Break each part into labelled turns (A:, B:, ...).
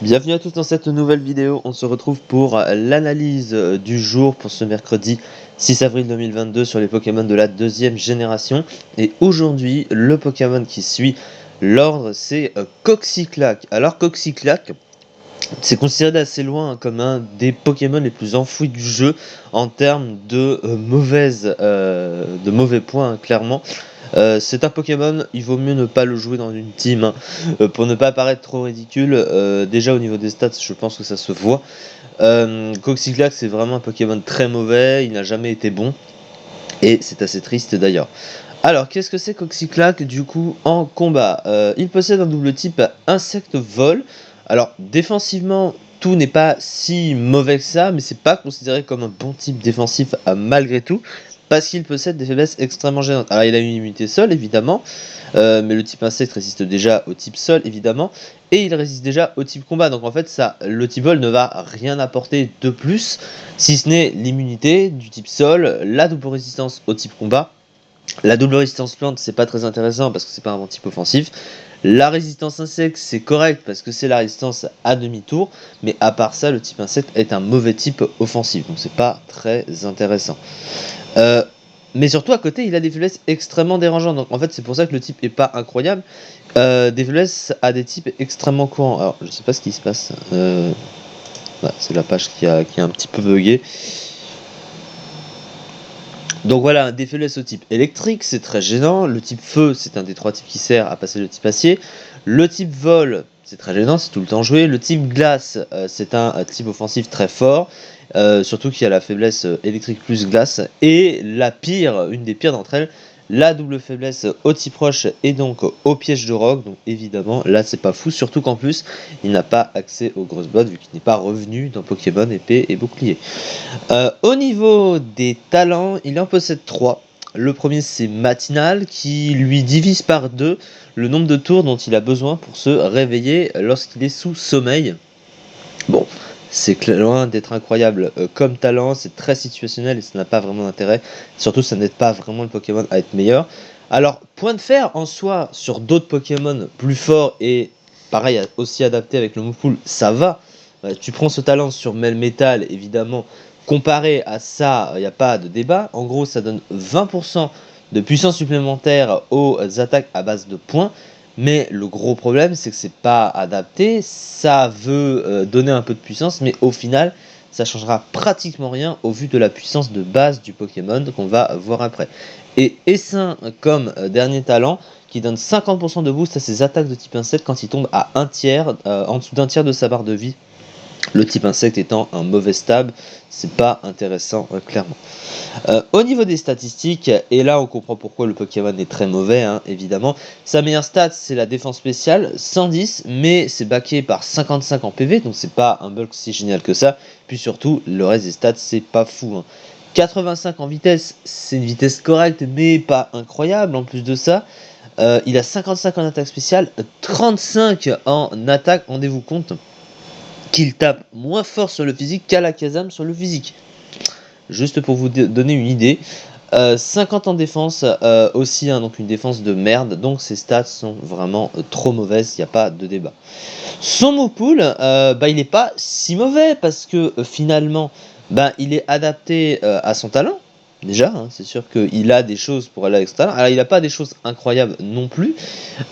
A: Bienvenue à tous dans cette nouvelle vidéo. On se retrouve pour l'analyse du jour pour ce mercredi 6 avril 2022 sur les Pokémon de la deuxième génération. Et aujourd'hui, le Pokémon qui suit l'ordre, c'est Coxyclack. Alors Coxyclack, c'est considéré d'assez loin comme un des Pokémon les plus enfouis du jeu en termes de mauvais points, hein, clairement. C'est un Pokémon, il vaut mieux ne pas le jouer dans une team, hein, pour ne pas paraître trop ridicule. Déjà au niveau des stats, je pense que ça se voit. Coxyclack, c'est vraiment un Pokémon très mauvais, il n'a jamais été bon, et c'est assez triste d'ailleurs. Alors, qu'est-ce que c'est Coxyclack du coup en combat? Il possède un double type insecte-vol. Alors, défensivement, tout n'est pas si mauvais que ça, mais c'est pas considéré comme un bon type défensif malgré tout, parce qu'il possède des faiblesses extrêmement gênantes. Alors, il a une immunité sol, évidemment, mais le type insecte résiste déjà au type sol, évidemment, et il résiste déjà au type combat. Donc, en fait, le type vol ne va rien apporter de plus, si ce n'est l'immunité du type sol, la double résistance au type combat. La double résistance plante, c'est pas très intéressant parce que c'est pas un bon type offensif. La résistance insecte, c'est correct parce que c'est la résistance à demi-tour, mais à part ça, le type insecte est un mauvais type offensif, donc c'est pas très intéressant. Euh, mais surtout à côté, il a des faiblesses extrêmement dérangeantes, donc en fait c'est pour ça que le type est pas incroyable. Des faiblesses à des types extrêmement courants. Alors je sais pas ce qui se passe. C'est la page qui a un petit peu bugué. Donc voilà, des faiblesses au type électrique, c'est très gênant. Le type feu, c'est un des trois types qui sert à passer le type acier. Le type vol, c'est très gênant, c'est tout le temps joué. Le type glace, c'est un type offensif très fort, surtout qu'il y a la faiblesse électrique plus glace. Et la pire, une des pires d'entre elles, la double faiblesse au type roche et donc au piège de roc. Donc évidemment, là c'est pas fou, surtout qu'en plus, il n'a pas accès aux grosses bottes vu qu'il n'est pas revenu dans Pokémon épée et bouclier. Au niveau des talents, il en possède 3. Le premier, c'est Matinal, qui lui divise par 2 le nombre de tours dont il a besoin pour se réveiller lorsqu'il est sous sommeil. Bon, c'est loin d'être incroyable comme talent, c'est très situationnel et ça n'a pas vraiment d'intérêt. Surtout, ça n'aide pas vraiment le Pokémon à être meilleur. Alors, point de fer en soi sur d'autres Pokémon plus forts et pareil, aussi adapté avec le Move Pool, ça va. Tu prends ce talent sur Melmetal, évidemment, comparé à ça, il n'y a pas de débat. En gros, ça donne 20% de puissance supplémentaire aux attaques à base de points. Mais le gros problème, c'est que c'est pas adapté. Ça veut donner un peu de puissance, mais au final, ça changera pratiquement rien au vu de la puissance de base du Pokémon qu'on va voir après. Et Essaim comme dernier talent, qui donne 50% de boost à ses attaques de type insecte quand il tombe à un tiers, en dessous d'un tiers de sa barre de vie. Le type insecte étant un mauvais stab, c'est pas intéressant clairement. Au niveau des statistiques, et là on comprend pourquoi le Pokémon est très mauvais, hein, évidemment. Sa meilleure stat c'est la défense spéciale, 110, mais c'est backé par 55 en PV, donc c'est pas un bulk si génial que ça. Puis surtout, le reste des stats c'est pas fou, hein. 85 en vitesse, c'est une vitesse correcte, mais pas incroyable en plus de ça. Il a 55 en attaque spéciale, 35 en attaque, rendez-vous compte qu'il tape moins fort sur le physique qu'Alakazam sur le physique. Juste pour vous donner une idée. 50 en défense aussi, hein, donc une défense de merde. Donc ses stats sont vraiment trop mauvaises, il n'y a pas de débat. Son mot pool, il n'est pas si mauvais parce que finalement, il est adapté à son talent. Déjà, hein, c'est sûr qu'il a des choses pour aller avec son talent. Alors, il n'a pas des choses incroyables non plus,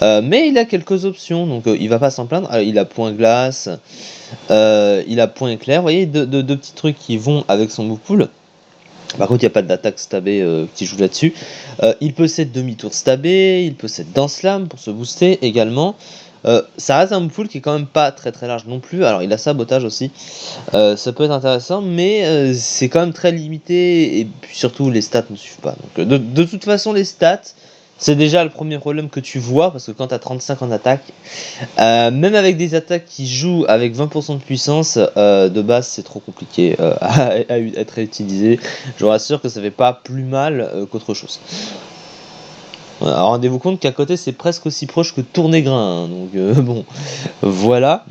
A: mais il a quelques options, donc il va pas s'en plaindre. Alors, il a point glace, il a point éclair. Vous voyez, deux petits trucs qui vont avec son move pool. Par contre, il n'y a pas d'attaque stabé qui joue là-dessus. Il possède demi-tour stabé, il possède Dance Lame pour se booster également. Ça reste un move pool qui est quand même pas très très large non plus. Alors, il a sabotage aussi. Ça peut être intéressant, mais c'est quand même très limité. Et puis surtout, les stats ne suivent pas. Donc, de toute façon, les stats, c'est déjà le premier problème que tu vois. Parce que quand tu as 35 en attaque, même avec des attaques qui jouent avec 20% de puissance, de base c'est trop compliqué à être utilisé. Je vous rassure que ça fait pas plus mal qu'autre chose. Voilà, rendez-vous compte qu'à côté c'est presque aussi proche que Tournégrain, hein, donc bon, voilà.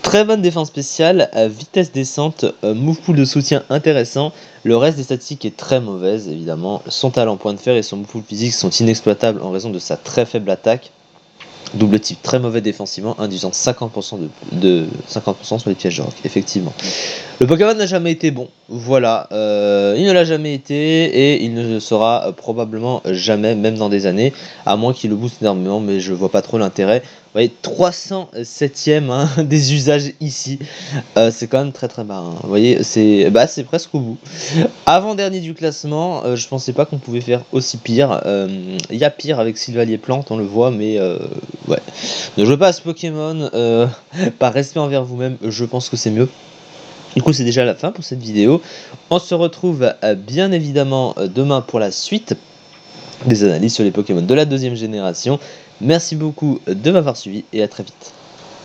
A: Très bonne défense spéciale, vitesse descente, move pool de soutien intéressant. Le reste des statistiques est très mauvaise évidemment. Son talent point de fer et son move pool physique sont inexploitables en raison de sa très faible attaque. Double type très mauvais défensivement, induisant 50% de 50% sur les pièges de rock, effectivement. Le Pokémon n'a jamais été bon, voilà, il ne l'a jamais été et il ne le sera probablement jamais, même dans des années, à moins qu'il le booste énormément, mais je vois pas trop l'intérêt. Vous voyez, 307ème hein, des usages ici, c'est quand même très très bas. Hein. Vous voyez, c'est presque au bout. Avant-dernier du classement, je pensais pas qu'on pouvait faire aussi pire. Il y a pire avec Sylvalier Plante, on le voit, mais ouais. Ne jouez pas à ce Pokémon, par respect envers vous-même, je pense que c'est mieux. Du coup, c'est déjà la fin pour cette vidéo. On se retrouve bien évidemment demain pour la suite des analyses sur les Pokémon de la deuxième génération. Merci beaucoup de m'avoir suivi et à très vite.